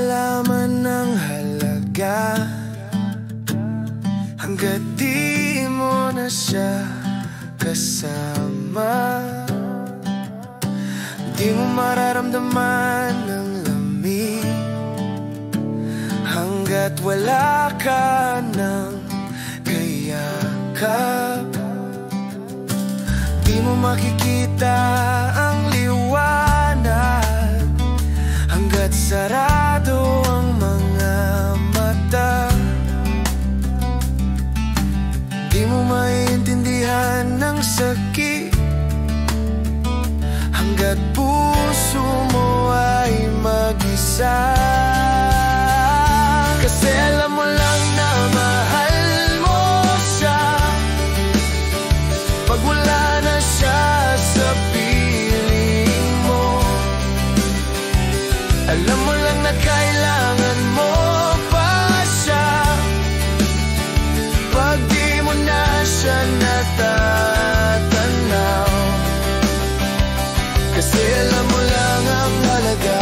malaman ang halaga hanggat di mo na siya kasama. Di mo mararamdaman ang lamig hanggat wala ka ng kayakap. Di mo makikita ang liwanag hanggat sarado ang mga mata. Di mo maintindihan ang sakit hanggat puso mo ay mag-isa. Kasi alam mo lang na mahal mo siya pag wala na siya sa piling mo. Alam mo lang na kailangan mo pa siya pag di mo na siya natatanaw. Kasi alam mo lang ang halaga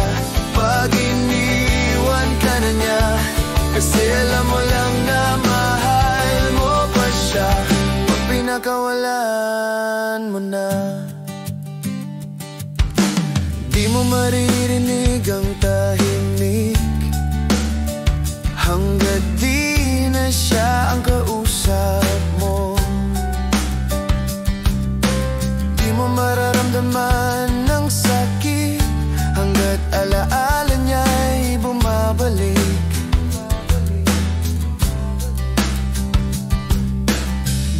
pag iniwan ka na niya. Kasi alam mo lang na mahal mo pa siya pag pinakawalan mo na. Di mo maririnig ang tahimik hanggat di na siya ang kausap mo. Di mo mararamdaman ang sakit hanggat alaala niya'y bumabalik.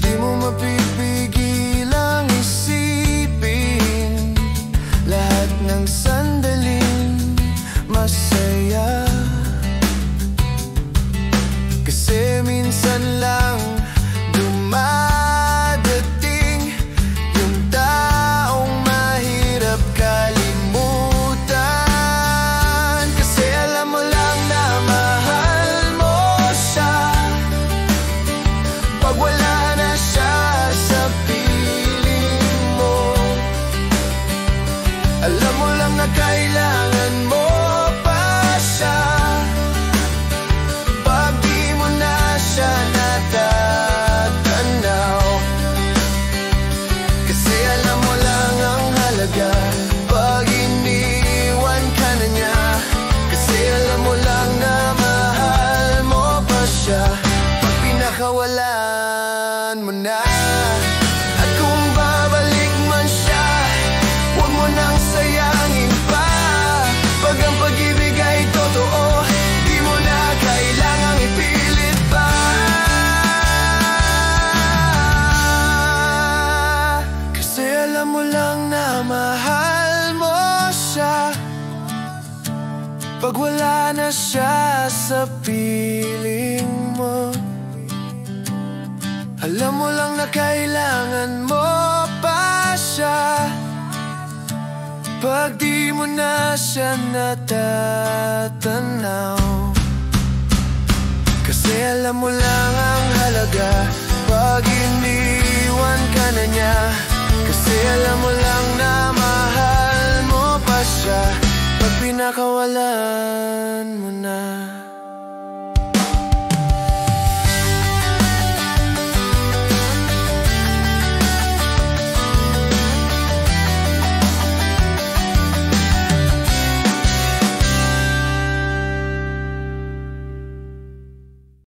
Di mo mapipigil ang isipin lahat ng sandaling masaya. Kasi minsan lang dumadating yung taong mahirap kalimutan. Kasi alam mo lang na mahal mo siya pag wala na siya sa piling mo. Alam mo lang na kailangan mo pa siya pag di mo na siya natatanaw. Kasi alam mo lang ang halaga pag iniwan ka na niya. Kasi alam mo lang na mahal mo pa siya pag pinakawalan mo na. At kung babalik man siya, huwag mo nang sayangin pa. Pag ang pag-ibig ay totoo, di mo na kailangang ipilit pa. Kasi alam mo lang na mahal mo siya pag wala na siya sa piling mo. Alam mo lang na kailangan mo pa siya pag di mo na siya natatanaw. Kasi alam mo lang ang halaga pag iniwan ka na niya. Kasi alam mo